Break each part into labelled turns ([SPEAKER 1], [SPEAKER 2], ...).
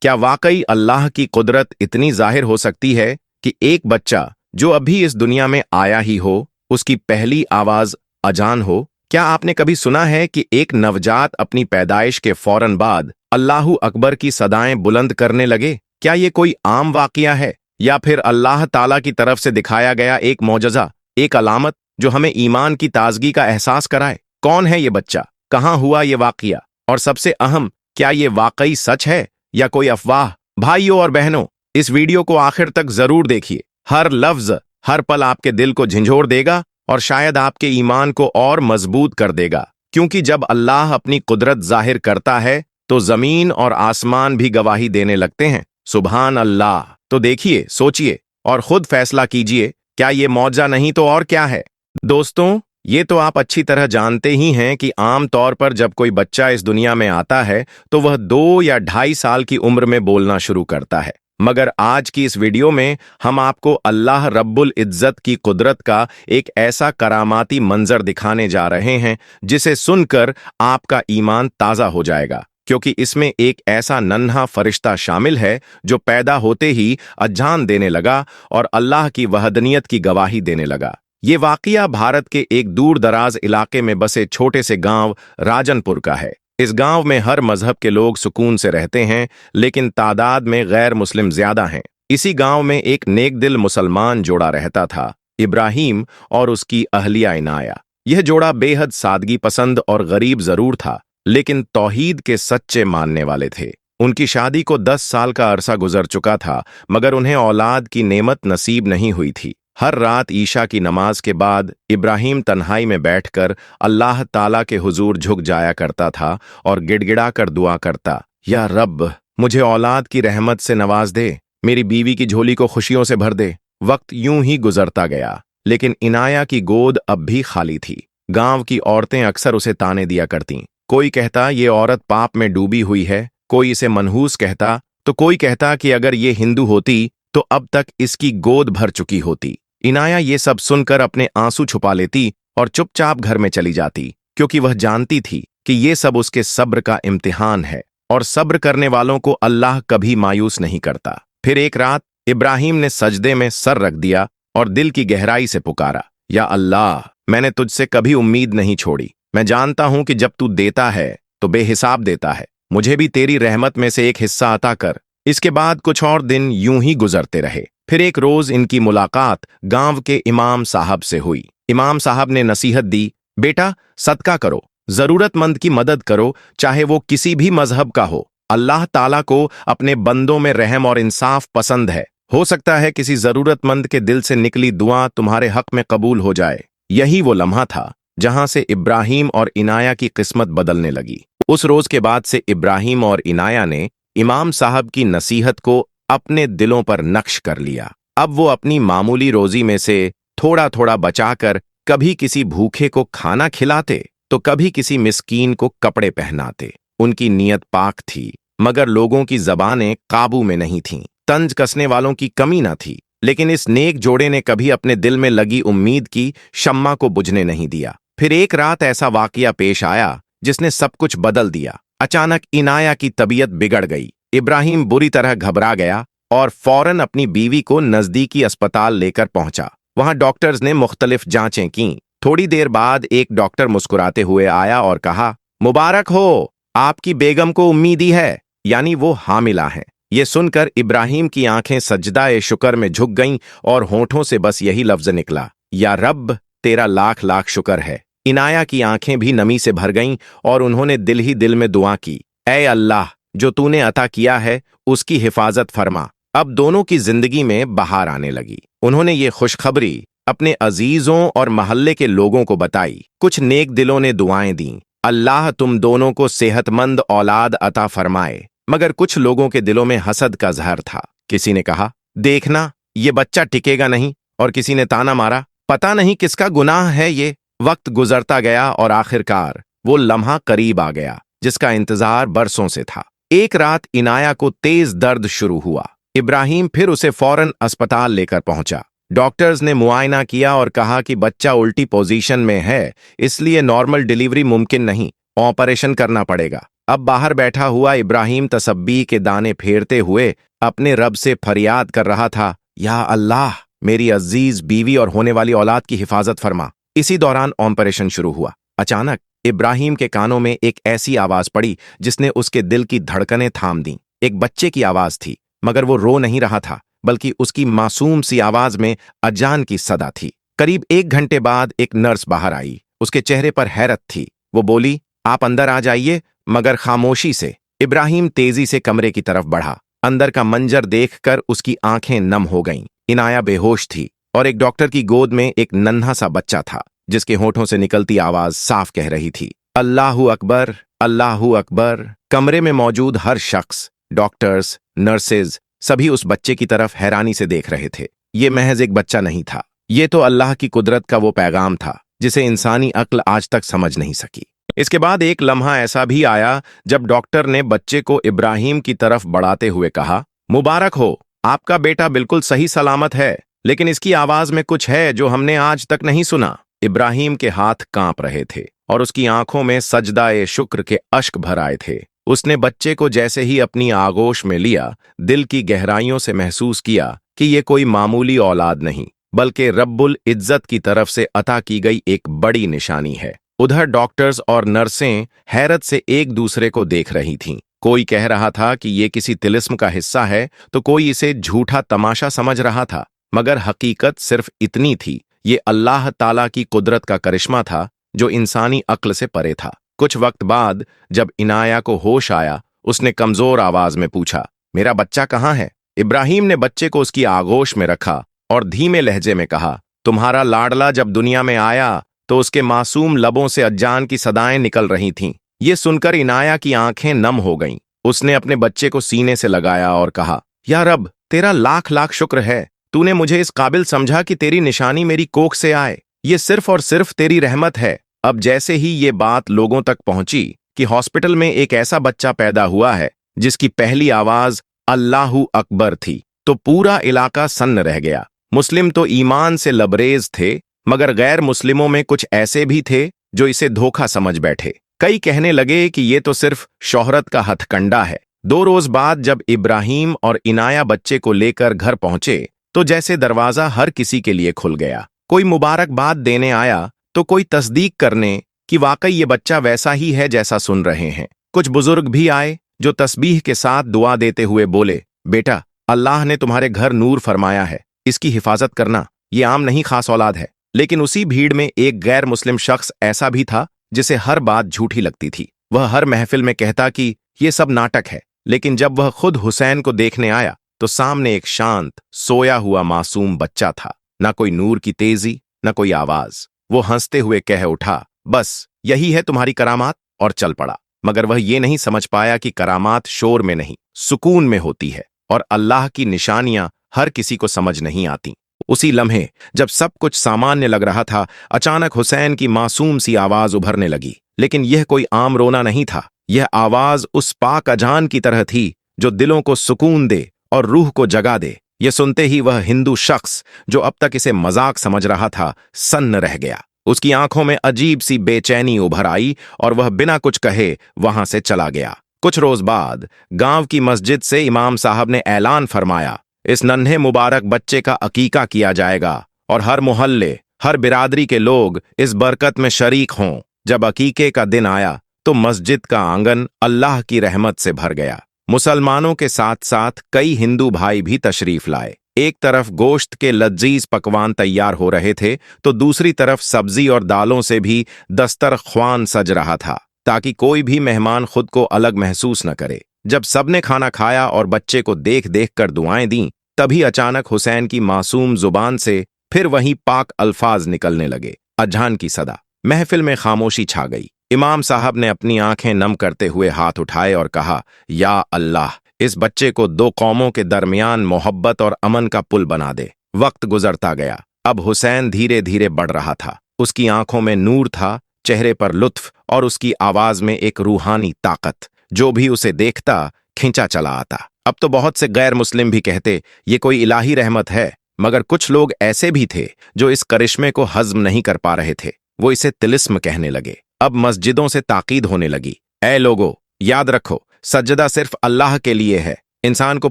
[SPEAKER 1] क्या वाकई अल्लाह की कुदरत इतनी जाहिर हो सकती है कि एक बच्चा जो अभी इस दुनिया में आया ही हो, उसकी पहली आवाज अजान हो? क्या आपने कभी सुना है कि एक नवजात अपनी पैदाइश के फौरन बाद अल्लाहू अकबर की सदाएं बुलंद करने लगे? क्या ये कोई आम वाकया है या फिर अल्लाह ताला की तरफ से दिखाया गया एक मौजज़ा, एक अलामत जो हमें ईमान की ताजगी का एहसास कराए? कौन है ये बच्चा? कहाँ हुआ ये वाकया? और सबसे अहम, क्या ये वाकई सच है या कोई अफवाह? भाइयों और बहनों, इस वीडियो को आखिर तक जरूर देखिए। हर लफ्ज, हर पल आपके दिल को झंझोर देगा और शायद आपके ईमान को और मजबूत कर देगा, क्योंकि जब अल्लाह अपनी कुदरत जाहिर करता है तो जमीन और आसमान भी गवाही देने लगते हैं। सुभान अल्लाह। तो देखिए, सोचिए और खुद फैसला कीजिए, क्या ये मौजज़ा नहीं तो और क्या है? दोस्तों, ये तो आप अच्छी तरह जानते ही हैं कि आम तौर पर जब कोई बच्चा इस दुनिया में आता है तो वह 2 या 2.5 साल की उम्र में बोलना शुरू करता है। मगर आज की इस वीडियो में हम आपको अल्लाह रब्बुल इज्जत की कुदरत का एक ऐसा करामाती मंजर दिखाने जा रहे हैं जिसे सुनकर आपका ईमान ताज़ा हो जाएगा, क्योंकि इसमें एक ऐसा नन्हा फरिश्ता शामिल है जो पैदा होते ही अजान देने लगा और अल्लाह की वहदनियत की गवाही देने लगा। ये वाकया भारत के एक दूर दराज इलाके में बसे छोटे से गांव राजनपुर का है। इस गांव में हर मजहब के लोग सुकून से रहते हैं, लेकिन तादाद में गैर मुस्लिम ज्यादा हैं। इसी गांव में एक नेक दिल मुसलमान जोड़ा रहता था, इब्राहिम और उसकी अहलिया इनाया। यह जोड़ा बेहद सादगी पसंद और गरीब जरूर था, लेकिन तौहीद के सच्चे मानने वाले थे। उनकी शादी को 10 साल का अरसा गुजर चुका था, मगर उन्हें औलाद की नेमत नसीब नहीं हुई थी। हर रात ईशा की नमाज के बाद इब्राहिम तन्हाई में बैठकर अल्लाह ताला के हुजूर झुक जाया करता था और गिड़गिड़ा कर दुआ करता, या रब, मुझे औलाद की रहमत से नवाज दे, मेरी बीवी की झोली को खुशियों से भर दे। वक्त यूं ही गुजरता गया, लेकिन इनाया की गोद अब भी खाली थी। गांव की औरतें अक्सर उसे ताने दिया करतीं। कोई कहता ये औरत पाप में डूबी हुई है, कोई इसे मनहूस कहता, तो कोई कहता कि अगर ये हिंदू होती तो अब तक इसकी गोद भर चुकी होती। इनाया ये सब सुनकर अपने आंसू छुपा लेती और चुपचाप घर में चली जाती, क्योंकि वह जानती थी कि ये सब उसके सब्र का इम्तिहान है और सब्र करने वालों को अल्लाह कभी मायूस नहीं करता। फिर एक रात इब्राहिम ने सजदे में सर रख दिया और दिल की गहराई से पुकारा, या अल्लाह, मैंने तुझसे कभी उम्मीद नहीं छोड़ी। मैं जानता हूं कि जब तू देता है तो बेहिसाब देता है। मुझे भी तेरी रहमत में से एक हिस्सा अता कर। इसके बाद कुछ और दिन यूं ही गुजरते रहे। फिर एक रोज इनकी मुलाकात गांव के इमाम साहब से हुई। इमाम साहब ने नसीहत दी, बेटा, सदका करो, जरूरतमंद की मदद करो, चाहे वो किसी भी मजहब का हो। अल्लाह ताला को अपने बंदों में रहम और इंसाफ पसंद है। हो सकता है किसी जरूरतमंद के दिल से निकली दुआ तुम्हारे हक में कबूल हो जाए। यही वो लम्हा था जहां से इब्राहिम और इनाया की किस्मत बदलने लगी। उस रोज के बाद से इब्राहिम और इनाया ने इमाम साहब की नसीहत को अपने दिलों पर नक्श कर लिया। अब वो अपनी मामूली रोजी में से थोड़ा थोड़ा बचाकर कभी किसी भूखे को खाना खिलाते तो कभी किसी मिस्कीन को कपड़े पहनाते। उनकी नीयत पाक थी, मगर लोगों की जबानें काबू में नहीं थीं। तंज कसने वालों की कमी न थी, लेकिन इस नेक जोड़े ने कभी अपने दिल में लगी उम्मीद की शम्मा को बुझने नहीं दिया। फिर एक रात ऐसा वाकया पेश आया जिसने सब कुछ बदल दिया। अचानक इनाया की तबीयत बिगड़ गई। इब्राहिम बुरी तरह घबरा गया और फौरन अपनी बीवी को नजदीकी अस्पताल लेकर पहुंचा। वहां डॉक्टर्स ने मुख्तलिफ जांचें कीं। थोड़ी देर बाद एक डॉक्टर मुस्कुराते हुए आया और कहा, मुबारक हो, आपकी बेगम को उम्मीदी है, यानी वो हामिला हैं। ये सुनकर इब्राहिम की आंखें सजदाए शुक्र में झुक गईं और होठों से बस यही लफ्ज निकला, या रब, तेरा लाख लाख शुक्र है। इनाया की आंखें भी नमी से भर गईं और उन्होंने दिल ही दिल में दुआ की, ऐ अल्लाह, जो तूने अता किया है उसकी हिफाजत फरमा। अब दोनों की जिंदगी में बहार आने लगी। उन्होंने ये खुशखबरी अपने अजीजों और महल्ले के लोगों को बताई। कुछ नेक दिलों ने दुआएं दीं, अल्लाह तुम दोनों को सेहतमंद औलाद अता फरमाए। मगर कुछ लोगों के दिलों में हसद का जहर था। किसी ने कहा, देखना, ये बच्चा टिकेगा नहीं, और किसी ने ताना मारा, पता नहीं किसका गुनाह है ये। वक्त गुजरता गया और आखिरकार वो लम्हा करीब आ गया जिसका इंतजार बरसों से था। एक रात इनाया को तेज दर्द शुरू हुआ। इब्राहिम फिर उसे फौरन अस्पताल लेकर पहुंचा। डॉक्टर्स ने मुआयना किया और कहा कि बच्चा उल्टी पोजीशन में है, इसलिए नॉर्मल डिलीवरी मुमकिन नहीं, ऑपरेशन करना पड़ेगा। अब बाहर बैठा हुआ इब्राहिम तसब्बीह के दाने फेरते हुए अपने रब से फरियाद कर रहा था, या अल्लाह, मेरी अजीज बीवी और होने वाली औलाद की हिफाजत फरमा। इसी दौरान ऑपरेशन शुरू हुआ। अचानक इब्राहिम के कानों में एक ऐसी आवाज पड़ी जिसने उसके दिल की धड़कनें थाम दी। एक बच्चे की आवाज थी, मगर वो रो नहीं रहा था, बल्कि उसकी मासूम सी आवाज में अजान की सदा थी। करीब 1 घंटे बाद एक नर्स बाहर आई। उसके चेहरे पर हैरत थी। वो बोली, आप अंदर आ जाइए, मगर खामोशी से। इब्राहिम तेजी से कमरे की तरफ बढ़ा। अंदर का मंजर देखकर उसकी आंखें नम हो गईं। इनाया बेहोश थी और एक डॉक्टर की गोद में एक नन्हा सा बच्चा था, जिसके होठों से निकलती आवाज साफ कह रही थी, अल्लाहू अकबर, अल्लाहू अकबर। कमरे में मौजूद हर शख्स, डॉक्टर्स, नर्सेज, सभी उस बच्चे की तरफ हैरानी से देख रहे थे। ये महज एक बच्चा नहीं था, ये तो अल्लाह की कुदरत का वो पैगाम था जिसे इंसानी अक्ल आज तक समझ नहीं सकी। इसके बाद एक लम्हा ऐसा भी आया जब डॉक्टर ने बच्चे को इब्राहिम की तरफ बढ़ाते हुए कहा, मुबारक हो, आपका बेटा बिल्कुल सही सलामत है, लेकिन इसकी आवाज में कुछ है जो हमने आज तक नहीं सुना। इब्राहिम के हाथ कांप रहे थे और उसकी आंखों में सजदाए शुक्र के अश्क भर आए थे। उसने बच्चे को जैसे ही अपनी आगोश में लिया, दिल की गहराइयों से महसूस किया कि ये कोई मामूली औलाद नहीं, बल्कि रब्बुल इज्जत की तरफ से अता की गई एक बड़ी निशानी है। उधर डॉक्टर्स और नर्सें हैरत से एक दूसरे को देख रही थीं। कोई कह रहा था कि ये किसी तिलिस्म का हिस्सा है, तो कोई इसे झूठा तमाशा समझ रहा था, मगर हकीकत सिर्फ इतनी थी, ये अल्लाह ताला की कुदरत का करिश्मा था जो इंसानी अक्ल से परे था। कुछ वक्त बाद जब इनाया को होश आया, उसने कमजोर आवाज में पूछा, मेरा बच्चा कहाँ है? इब्राहिम ने बच्चे को उसकी आगोश में रखा और धीमे लहजे में कहा, तुम्हारा लाडला जब दुनिया में आया तो उसके मासूम लबों से अजान की सदाएं निकल रही थीं। ये सुनकर इनाया की आंखें नम हो गईं। उसने अपने बच्चे को सीने से लगाया और कहा, या रब, तेरा लाख लाख शुक्र है, तूने मुझे इस काबिल समझा कि तेरी निशानी मेरी कोख से आए। ये सिर्फ और सिर्फ तेरी रहमत है। अब जैसे ही ये बात लोगों तक पहुंची कि हॉस्पिटल में एक ऐसा बच्चा पैदा हुआ है जिसकी पहली आवाज अल्लाहू अकबर थी, तो पूरा इलाका सन्न रह गया। मुस्लिम तो ईमान से लबरेज थे, मगर गैर मुस्लिमों में कुछ ऐसे भी थे जो इसे धोखा समझ बैठे। कई कहने लगे कि ये तो सिर्फ शोहरत का हथकंडा है। 2 रोज बाद जब इब्राहिम और इनाया बच्चे को लेकर घर पहुंचे, तो जैसे दरवाजा हर किसी के लिए खुल गया। कोई मुबारकबाद देने आया, तो कोई तस्दीक करने कि वाकई ये बच्चा वैसा ही है जैसा सुन रहे हैं। कुछ बुजुर्ग भी आए जो तस्बीह के साथ दुआ देते हुए बोले, बेटा, अल्लाह ने तुम्हारे घर नूर फरमाया है, इसकी हिफाजत करना। ये आम नहीं, खास औलाद है। लेकिन उसी भीड़ में एक गैर मुस्लिम शख्स ऐसा भी था जिसे हर बात झूठी लगती थी। वह हर महफिल में कहता कि ये सब नाटक है, लेकिन जब वह खुद हुसैन को देखने आया तो सामने एक शांत, सोया हुआ मासूम बच्चा था। ना कोई नूर की तेजी, न कोई आवाज। वो हंसते हुए कह उठा, बस यही है तुम्हारी करामात, और चल पड़ा। मगर वह ये नहीं समझ पाया कि करामात शोर में नहीं, सुकून में होती है, और अल्लाह की निशानियां हर किसी को समझ नहीं आती। उसी लम्हे जब सब कुछ सामान्य लग रहा था, अचानक हुसैन की मासूम सी आवाज उभरने लगी। लेकिन यह कोई आम रोना नहीं था। यह आवाज उस पाक अजान की तरह थी जो दिलों को सुकून दे और रूह को जगा दे। यह सुनते ही वह हिंदू शख्स जो अब तक इसे मजाक समझ रहा था, सन्न रह गया। उसकी आंखों में अजीब सी बेचैनी उभर आई और वह बिना कुछ कहे वहां से चला गया। कुछ रोज बाद गांव की मस्जिद से इमाम साहब ने ऐलान फरमाया, इस नन्हे मुबारक बच्चे का अकीका किया जाएगा और हर मोहल्ले, हर बिरादरी के लोग इस बरकत में शरीक हों। जब अकीके का दिन आया तो मस्जिद का आंगन अल्लाह की रहमत से भर गया। मुसलमानों के साथ साथ कई हिंदू भाई भी तशरीफ लाए। एक तरफ गोश्त के लजीज पकवान तैयार हो रहे थे, तो दूसरी तरफ सब्जी और दालों से भी दस्तरख्वान सज रहा था, ताकि कोई भी मेहमान खुद को अलग महसूस न करे। जब सबने खाना खाया और बच्चे को देख देख कर दुआएं दी, तभी अचानक हुसैन की मासूम जुबान से फिर वही पाक अल्फाज निकलने लगे, अजान की सदा। महफिल में खामोशी छा गई। इमाम साहब ने अपनी आंखें नम करते हुए हाथ उठाए और कहा, या अल्लाह, इस बच्चे को 2 कौमों के दरमियान मोहब्बत और अमन का पुल बना दे। वक्त गुजरता गया। अब हुसैन धीरे धीरे बढ़ रहा था। उसकी आंखों में नूर था, चेहरे पर लुत्फ और उसकी आवाज में एक रूहानी ताकत। जो भी उसे देखता खिंचा चला आता। अब तो बहुत से गैर मुस्लिम भी कहते ये कोई इलाही रहमत है, मगर कुछ लोग ऐसे भी थे जो इस करिश्मे को हजम नहीं कर पा रहे थे। वो इसे तिलिस्म कहने लगे। अब मस्जिदों से ताकीद होने लगी, ऐ लोगो, याद रखो, सजदा सिर्फ अल्लाह के लिए है। इंसान को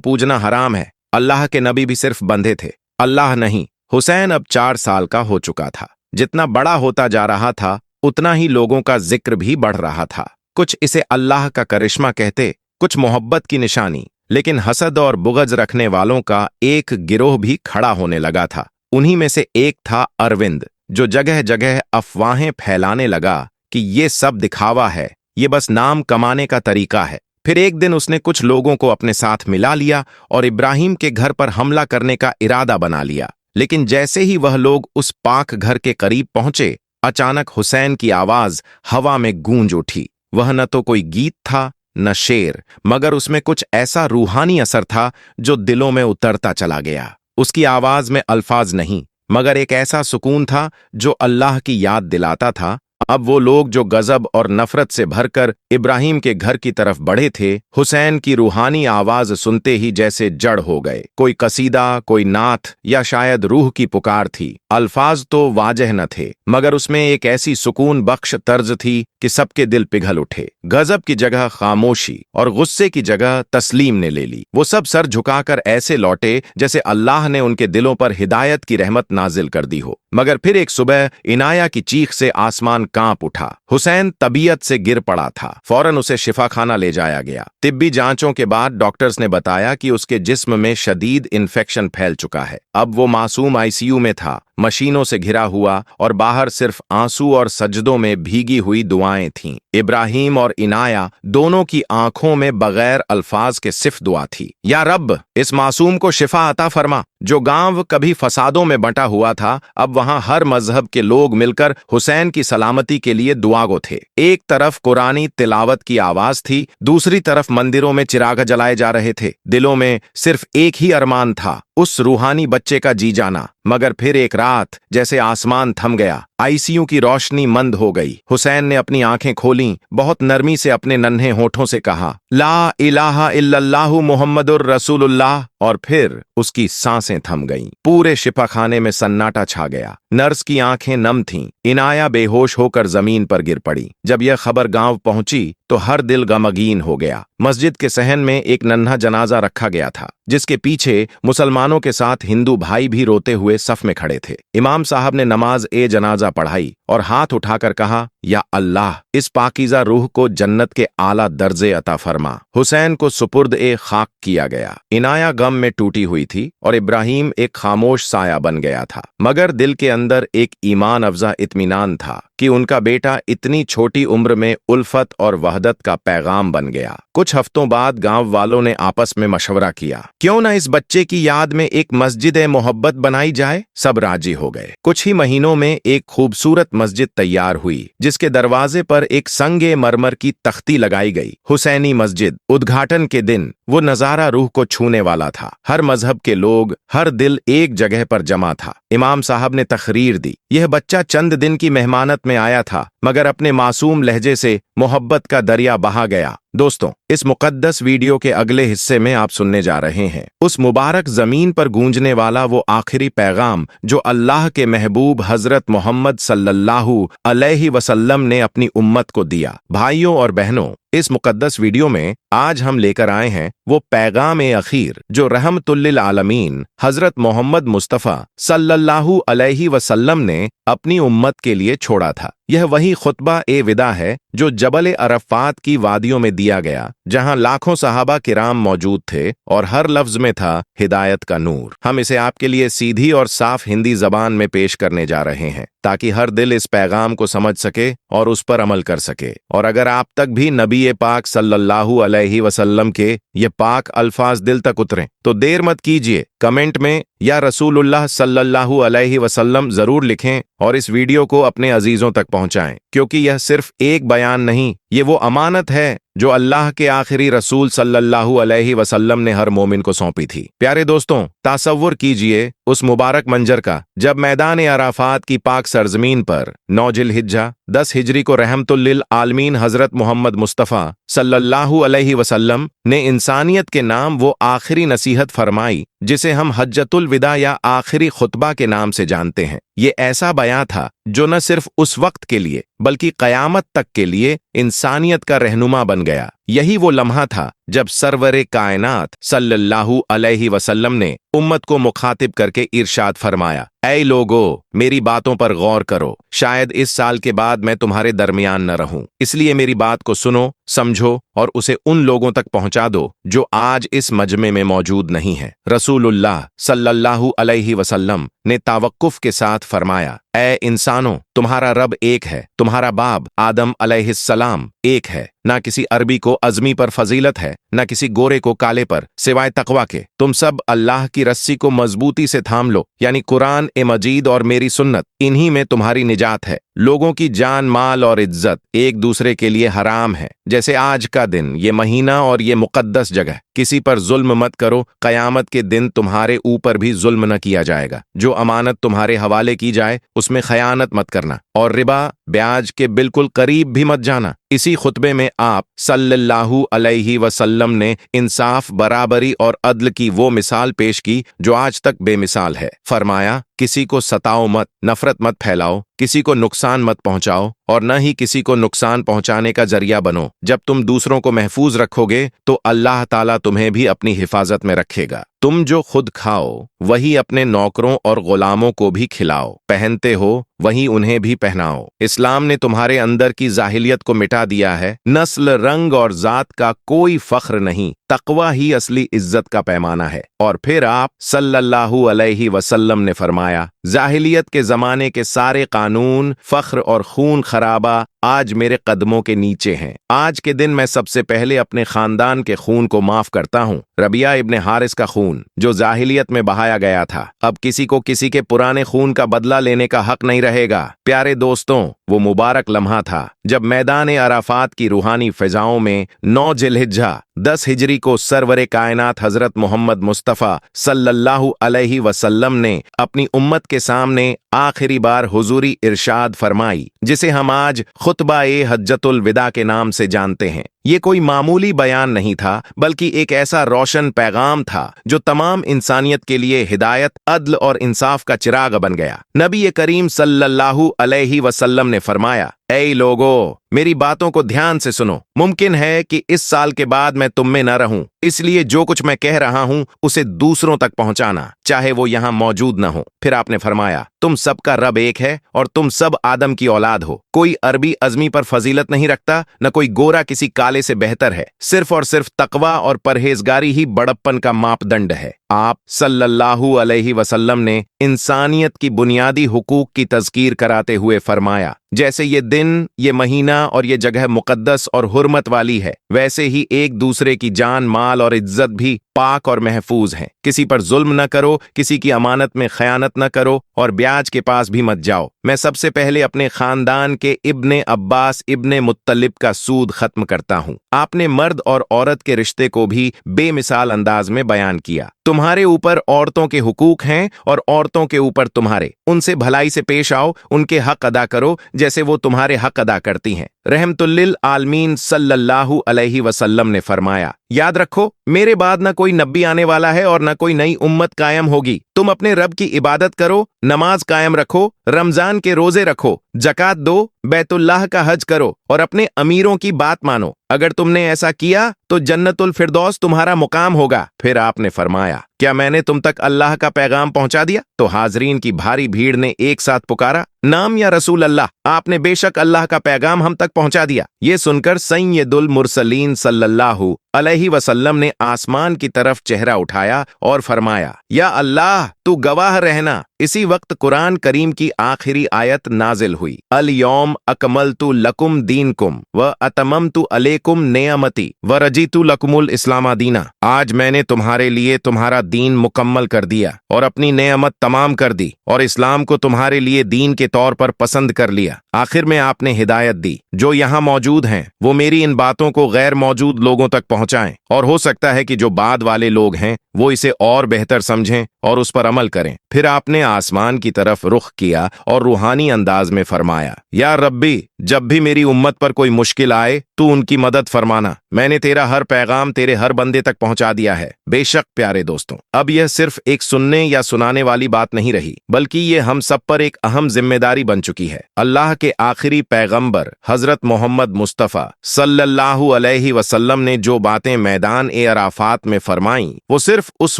[SPEAKER 1] पूजना हराम है। अल्लाह के नबी भी सिर्फ बंधे थे, अल्लाह नहीं। हुसैन अब 4 साल का हो चुका था। जितना बड़ा होता जा रहा था उतना ही लोगों का जिक्र भी बढ़ रहा था। कुछ इसे अल्लाह का करिश्मा कहते, कुछ मोहब्बत की निशानी। लेकिन हसद और बुग़्ज़ रखने वालों का एक गिरोह भी खड़ा होने लगा था। उन्हीं में से एक था अरविंद, जो जगह जगह अफवाहें फैलाने लगा कि ये सब दिखावा है, ये बस नाम कमाने का तरीका है। फिर एक दिन उसने कुछ लोगों को अपने साथ मिला लिया और इब्राहिम के घर पर हमला करने का इरादा बना लिया। लेकिन जैसे ही वह लोग उस पाक घर के करीब पहुंचे, अचानक हुसैन की आवाज हवा में गूंज उठी। वह न तो कोई गीत था न शेर, मगर उसमें कुछ ऐसा रूहानी असर था जो दिलों में उतरता चला गया। उसकी आवाज में अल्फाज नहीं, मगर एक ऐसा सुकून था जो अल्लाह की याद दिलाता था। अब वो लोग जो गजब और नफरत से भरकर इब्राहिम के घर की तरफ बढ़े थे, हुसैन की रूहानी आवाज सुनते ही जैसे जड़ हो गए। कोई कसीदा, कोई नात या शायद रूह की पुकार थी। अल्फाज तो वाजह न थे, मगर उसमें एक ऐसी सुकून बख्श तर्ज थी कि सबके दिल पिघल उठे। गजब की जगह खामोशी और गुस्से की जगह तस्लीम ने ले ली। वो सब सर झुकाकर ऐसे लौटे जैसे अल्लाह ने उनके दिलों पर हिदायत की रहमत नाजिल कर दी हो। मगर फिर एक सुबह इनाया की चीख से आसमान कांप उठा। हुसैन तबीयत से गिर पड़ा था। फौरन उसे शिफाखाना ले जाया गया। तिब्बी जांचों के बाद डॉक्टर्स ने बताया कि उसके जिस्म में शदीद इन्फेक्शन फैल चुका है। अब वो मासूम आईसीयू में था, मशीनों से घिरा हुआ, और बाहर सिर्फ आंसू और सजदों में भीगी हुई दुआएं थीं। इब्राहिम और इनाया दोनों की आंखों में बगैर अल्फाज के सिर्फ दुआ थी, या रब इस मासूम को शिफा अता फरमा। जो गांव कभी फसादों में बंटा हुआ था, अब वहां हर मजहब के लोग मिलकर हुसैन की सलामती के लिए दुआगो थे। एक तरफ कुरानी तिलावत की आवाज थी, दूसरी तरफ मंदिरों में चिराग जलाए जा रहे थे। दिलों में सिर्फ एक ही अरमान था, उस रूहानी बच्चे का जी जाना। मगर फिर एक रात जैसे आसमान थम गया, आईसीयू की रोशनी मंद हो गई। हुसैन ने अपनी आंखें खोलीं, बहुत नरमी से अपने नन्हे होठों से कहा, ला इलाहा इल्लल्लाहु मुहम्मदुर रसूलुल्लाह, और फिर उसकी सांसें थम गईं। पूरे शिफाखाने में सन्नाटा छा गया। नर्स की आंखें नम थीं। इनाया बेहोश होकर जमीन पर गिर पड़ी। जब यह खबर गांव पहुंची तो हर दिल गमगीन हो गया। मस्जिद के सहन में एक नन्हा जनाजा रखा गया था, जिसके पीछे मुसलमानों के साथ हिंदू भाई भी रोते हुए सफ में खड़े थे। इमाम साहब ने नमाज ए जनाजा पढ़ाई और हाथ उठाकर कहा, या अल्लाह, इस पाकीज़ा रूह को जन्नत के आला दर्जे अता फरमा। हुसैन को सुपुर्द ए खाक किया गया। इनाया गम में टूटी हुई थी और इब्राहिम एक खामोश साया बन गया था। मगर दिल के अंदर एक ईमान अफजा इत्मीनान था कि उनका बेटा इतनी छोटी उम्र में उल्फत और वहदत का पैगाम बन गया। कुछ हफ्तों बाद गांव वालों ने आपस में मशवरा किया, क्यों ना इस बच्चे की याद में एक मस्जिद मोहब्बत बनाई जाए। सब राजी हो गए। कुछ ही महीनों में एक खूबसूरत मस्जिद तैयार हुई, जिसके दरवाजे पर एक संगे मरमर की तख्ती लगाई गई, हुसैनी मस्जिद। उद्घाटन के दिन वो नजारा रूह को छूने वाला था। हर मजहब के लोग, हर दिल एक जगह पर जमा था। इमाम साहब ने तकरीर दी, यह बच्चा चंद दिन की मेहमानत में आया था, मगर अपने मासूम लहजे से मोहब्बत का दरिया बहा गया। दोस्तों, इस मुकद्दस वीडियो के अगले हिस्से में आप सुनने जा रहे हैं उस मुबारक जमीन पर गूंजने वाला वो आखिरी पैगाम जो अल्लाह के महबूब हजरत मोहम्मद सल्लल्लाहु अलैहि वसल्लम ने अपनी उम्मत को दिया। भाइयों और बहनों, इस मुकद्दस वीडियो में आज हम लेकर आए हैं वो पैगाम ए अखीर जो रहमतुल लिल आलमीन हजरत मोहम्मद मुस्तफ़ा सल्लल्लाहु अलैहि वसल्लम ने अपनी उम्मत के लिए छोड़ा था। यह वही खुतबा ए विदा है जो जबल अरफात की वादियों में दिया गया, जहां लाखों सहाबा किराम मौजूद थे और हर लफ्ज में था हिदायत का नूर। हम इसे आपके लिए सीधी और साफ हिंदी जबान में पेश करने जा रहे हैं, ताकि हर दिल इस पैगाम को समझ सके और उस पर अमल कर सके। और अगर आप तक भी नबी पाक सल्लल्लाहु अलैहि वसल्लम के ये पाक अल्फाज दिल तक उतरें, तो देर मत कीजिए, कमेंट में या रसूलुल्लाह सल्लल्लाहु अलैहि वसल्लम जरूर लिखें और इस वीडियो को अपने अजीजों तक पहुंचाएं, क्योंकि यह सिर्फ एक बयान नहीं, ये वो अमानत है जो अल्लाह के आखिरी रसूल सल्लल्लाहु अलैहि वसल्लम ने हर मोमिन को सौंपी थी। प्यारे दोस्तों, तासव्वुर कीजिए उस मुबारक मंजर का जब मैदान अराफात की पाक सरजमीन पर 9 जिलहिज्जा 10 हिजरी को रहमतुल लिल आलमीन हजरत मोहम्मद मुस्तफ़ा सल्लल्लाहु अलैहि वसल्लम ने इंसानियत के नाम वो आखिरी नसीहत फरमाई जिसे हम हज्जतुल विदा या आखिरी खुतबा के नाम से जानते हैं। ये ऐसा बयां था जो न सिर्फ उस वक्त के लिए बल्कि कयामत तक के लिए इंसानियत का रहनुमा बन गया। यही वो लम्हा था जब सरवरे कायनात सल्लल्लाहु अलैहि वसल्लम ने उम्मत को मुखातिब करके इरशाद फरमाया, ऐ लोगो, मेरी बातों पर गौर करो, शायद इस साल के बाद मैं तुम्हारे दरमियान न रहूं, इसलिए मेरी बात को सुनो, समझो और उसे उन लोगों तक पहुंचा दो जो आज इस मजमे में मौजूद नहीं है। रसूलुल्लाह सल्लल्लाहु अलैहि वसल्लम ने तावक्कुफ के साथ फरमाया, ऐ इंसानों, तुम्हारा रब एक है, तुम्हारा बाप आदम अलैहिस्सलाम एक है, ना किसी अरबी को अजमी पर फजीलत है, ना किसी गोरे को काले पर, सिवाय तकवा के। तुम सब अल्लाह की रस्सी को मजबूती से थाम लो, यानी कुरान ए मजीद और मेरी सुन्नत, इन्हीं में तुम्हारी निजात है। लोगों की जान, माल और इज्जत एक दूसरे के लिए हराम है, जैसे आज का दिन, ये महीना और ये मुकद्दस जगह। किसी पर जुल्म मत करो, कयामत के दिन तुम्हारे ऊपर भी जुल्म न किया जाएगा। जो अमानत तुम्हारे हवाले की जाए उसमें खयानत मत करना, और रिबा, ब्याज के बिल्कुल करीब भी मत जाना। इसी खुतबे में आप सल्लल्लाहु अलैहि वसल्लम ने इंसाफ, बराबरी और अदल की वो मिसाल पेश की जो आज तक बेमिसाल है। फरमाया, किसी को सताओ मत, नफरत मत फैलाओ, किसी को नुकसान मत पहुंचाओ और न ही किसी को नुकसान पहुंचाने का जरिया बनो। जब तुम दूसरों को महफूज रखोगे तो अल्लाह ताला तुम्हें भी अपनी हिफाजत में रखेगा। तुम जो खुद खाओ वही अपने नौकरों और गुलामों को भी खिलाओ, पहनते हो वही उन्हें भी पहनाओ। इस्लाम ने तुम्हारे अंदर की जाहिलियत को मिटा दिया है। नस्ल, रंग और जात का कोई फख्र नहीं, तकवा ही असली इज्जत का पैमाना है। और फिर आप सल्लल्लाहु अलैहि वसल्लम ने फरमाया, जाहिलियत के जमाने के सारे कानून, फख्र और खून खराबा आज मेरे कदमों के नीचे हैं। आज के दिन मैं सबसे पहले अपने खानदान के खून को माफ करता हूँ। रबिया इब्ने हारिस का खून जो जाहिलियत में बहाया गया था, अब किसी को किसी के पुराने खून का बदला लेने का हक नहीं रहेगा। प्यारे दोस्तों, वो मुबारक लम्हा था जब मैदान अराफात की रूहानी फिजाओं में 9 जिलहिज्जा 10 हिजरी को सरवरे कायनात हजरत मोहम्मद मुस्तफ़ा सल्लल्लाहु अलैहि वसल्लम ने अपनी उम्मत के सामने आखिरी बार हुजूरी इरशाद फरमाई, जिसे हम आज खुतबा ए हज्जतुल विदा के नाम से जानते हैं। ये कोई मामूली बयान नहीं था, बल्कि एक ऐसा रोशन पैगाम था जो तमाम इंसानियत के लिए हिदायत, अदल और इंसाफ का चिराग बन गया। नबी करीम सल्लल्लाहु अलैहि वसल्लम ने फरमाया, ऐ लोगो, मेरी बातों को ध्यान से सुनो। मुमकिन है कि इस साल के बाद मैं तुम में न रहूं, इसलिए जो कुछ मैं कह रहा हूं उसे दूसरों तक पहुंचाना, चाहे वो यहां मौजूद न हो। फिर आपने फरमाया, तुम सबका रब एक है और तुम सब आदम की औलाद हो। कोई अरबी अजमी पर फजीलत नहीं रखता, न कोई गोरा किसी काले से बेहतर है। सिर्फ और सिर्फ तकवा और परहेजगारी ही बड़प्पन का मापदंड है। आप सल्लल्लाहु अलैहि वसल्लम ने इंसानियत की बुनियादी हुकूक की तज़कीर कराते हुए फरमाया, जैसे ये दिन, ये महीना और ये जगह मुकद्दस और हुर्मत वाली है, वैसे ही एक दूसरे की जान, माल और इज्जत भी पाक और महफूज हैं। किसी पर जुल्म न करो, किसी की अमानत में खयानत न करो और ब्याज के पास भी मत जाओ। मैं सबसे पहले अपने खानदान के इब्ने अब्बास इब्ने मुत्तलिब का सूद खत्म करता हूँ। आपने मर्द और औरत के रिश्ते को भी बेमिसाल अंदाज में बयान किया। तुम्हारे ऊपर औरतों के हुकूक हैं और औरतों के ऊपर तुम्हारे। उनसे भलाई से पेश आओ, उनके हक अदा करो जैसे वो तुम्हारे हक अदा करती हैं। रहमतुल्लिल आलमीन सल्लल्लाहु अलैहि वसल्लम ने फरमाया, याद रखो, मेरे बाद न कोई नबी आने वाला है और न कोई नई उम्मत कायम होगी। तुम अपने रब की इबादत करो, नमाज कायम रखो, रमजान के रोजे रखो, जकात दो, बैतुल्लाह का हज करो और अपने अमीरों की बात मानो। अगर तुमने ऐसा किया तो जन्नतुल फिरदौस तुम्हारा मुकाम होगा। फिर आपने फरमाया, क्या मैंने तुम तक अल्लाह का पैगाम पहुंचा दिया? तो हाजरीन की भारी भीड़ ने एक साथ पुकारा, नाम या रसूल अल्लाह, आपने बेशक अल्लाह का पैगाम हम तक पहुंचा दिया। ये सुनकर सैयदुल मुरसलीन सल्लल्लाहु अलैहि वसल्लम ने आसमान की तरफ चेहरा उठाया और फरमाया, या अल्लाह, तू गवाह रहना। इसी वक्त कुरान करीम की आखिरी आयत नाजिल हुई, अल यौम अकमलतु लकुम दीनकुम व अतममतु अलैकुम नेअमती व रजीतु लकुमुल इस्लामा दीना। आज मैंने तुम्हारे लिए तुम्हारा दीन मुकम्मल कर दिया और अपनी नेअमत तमाम कर दी और इस्लाम को तुम्हारे लिए दीन के तौर पर पसंद कर लिया। आखिर में आपने हिदायत दी, जो यहाँ मौजूद हैं वो मेरी इन बातों को गैर मौजूद लोगों तक पहुंचाएं, और हो सकता है कि जो बाद वाले लोग हैं वो इसे और बेहतर समझें और उस पर अमल करें। फिर आपने आसमान की तरफ रुख किया और रूहानी अंदाज में फरमाया, या रब्बी, जब भी मेरी उम्मत पर कोई मुश्किल आए تو उनकी मदद फरमाना। मैंने तेरा हर पैगाम तेरे हर बंदे तक पहुंचा दिया है। बेशक प्यारे दोस्तों, अब यह सिर्फ एक सुनने या सुनाने वाली बात नहीं रही, बल्कि ये हम सब पर एक अहम जिम्मेदारी बन चुकी है। अल्लाह के आखिरी पैगंबर हजरत मोहम्मद मुस्तफ़ा सल्लल्लाहु अलैहि वसल्लम ने जो बातें मैदान ए अराफात में फरमाई, वो सिर्फ उस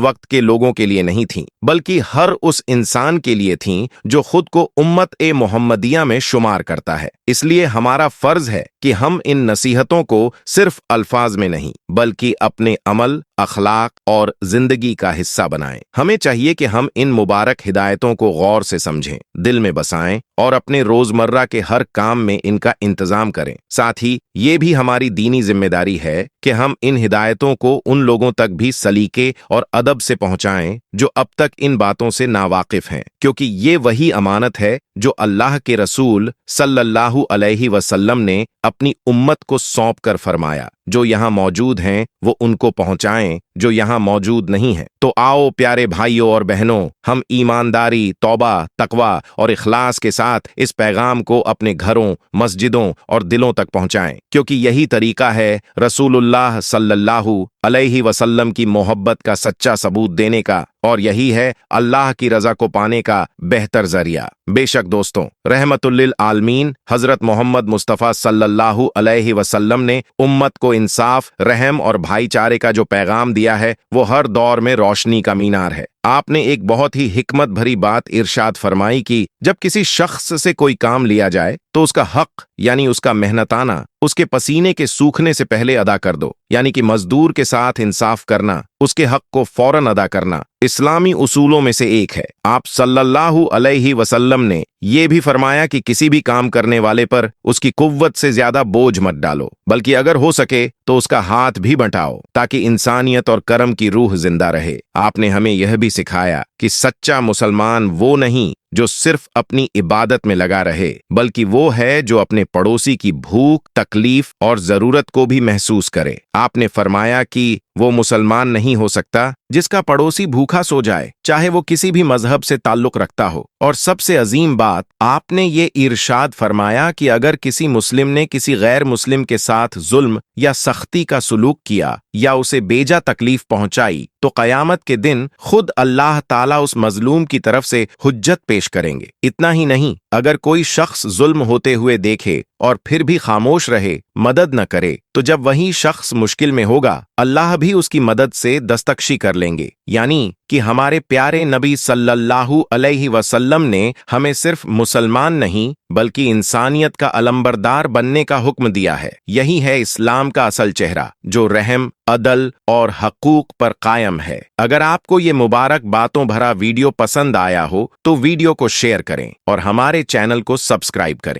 [SPEAKER 1] वक्त के लोगों के लिए नहीं थीं, बल्कि हर उस इंसान के लिए थीं जो खुद को उम्मत ए मोहम्मदिया में शुमार करता है। इसलिए हमारा फर्ज है कि हम इन नसीहतों को सिर्फ अल्फाज में नहीं, बल्कि अपने अमल, अखलाक और जिंदगी का हिस्सा बनाएं। हमें चाहिए कि हम इन मुबारक हिदायतों को गौर से समझें, दिल में बसाएं और अपने रोजमर्रा के हर काम में इनका इंतजाम करें। साथ ही ये भी हमारी दीनी जिम्मेदारी है कि हम इन हिदायतों को उन लोगों तक भी सलीके और अदब से पहुंचाएं जो अब तक इन बातों से नावाकिफ हैं, क्योंकि ये वही अमानत है जो अल्लाह के रसूल सल्लल्लाहु अलैहि वसल्लम ने अपनी उम्मत को सौंप कर फरमाया, जो यहाँ मौजूद हैं वो उनको पहुंचाएं जो यहाँ मौजूद नहीं है। तो आओ प्यारे भाइयों और बहनों, हम ईमानदारी, तौबा, तकवा और इखलास के साथ इस पैगाम को अपने घरों, मस्जिदों और दिलों तक पहुंचाएं, क्योंकि यही तरीका है रसूलुल्लाह सल्लल्लाहु अलैहि वसल्लम की मोहब्बत का सच्चा सबूत देने का, और यही है अल्लाह की रजा को पाने का बेहतर जरिया। बेशक दोस्तों, रहमतुल्लिल आलमीन हजरत मोहम्मद मुस्तफ़ा सल्लल्लाहु अलैहि वसल्लम ने उम्मत को इंसाफ, रहम और भाईचारे का जो पैगाम दिया है, वो हर दौर में रोशनी का मीनार है। आपने एक बहुत ही हिकमत भरी बात इरशाद फरमाई कि जब किसी शख्स से कोई काम लिया जाए तो उसका हक यानी उसका मेहनताना उसके पसीने के सूखने से पहले अदा कर दो, यानी कि मजदूर के साथ इंसाफ करना, उसके हक को फौरन अदा करना इस्लामी उसूलों में से एक है। आप सल्लल्लाहु अलैहि वसल्लम ने ये भी फरमाया कि किसी भी काम करने वाले पर उसकी कुव्वत से ज्यादा बोझ मत डालो, बल्कि अगर हो सके तो उसका हाथ भी बंटाओ, ताकि इंसानियत और करम की रूह जिंदा रहे। आपने हमें यह भी सिखाया कि सच्चा मुसलमान वो नहीं जो सिर्फ अपनी इबादत में लगा रहे, बल्कि वो है जो अपने पड़ोसी की भूख, तकलीफ और जरूरत को भी महसूस करे। आपने फरमाया कि वो मुसलमान नहीं हो सकता जिसका पड़ोसी भूखा सो जाए, चाहे वो किसी भी मजहब से ताल्लुक रखता हो। और सबसे अजीम बात, आपने ये इरशाद फरमाया कि अगर किसी मुस्लिम ने किसी गैर मुस्लिम के साथ जुल्म या सख्ती का सलूक किया या उसे बेजा तकलीफ पहुंचाई, तो कयामत के दिन खुद अल्लाह ताला उस मजलूम की तरफ से हुज्जत पेश करेंगे। इतना ही नहीं, अगर कोई शख्स जुल्म होते हुए देखे और फिर भी खामोश रहे, मदद न करे, तो जब वही शख्स मुश्किल में होगा, अल्लाह भी उसकी मदद से दस्तकशी कर लेंगे। यानी कि हमारे प्यारे नबी सल्लल्लाहु अलैहि वसल्लम ने हमें सिर्फ मुसलमान नहीं बल्कि इंसानियत का अलंबरदार बनने का हुक्म दिया है। यही है इस्लाम का असल चेहरा, जो रहम, अदल और हकूक पर कायम है। अगर आपको ये मुबारक बातों भरा वीडियो पसंद आया हो तो वीडियो को शेयर करें और हमारे चैनल को सब्सक्राइब करें।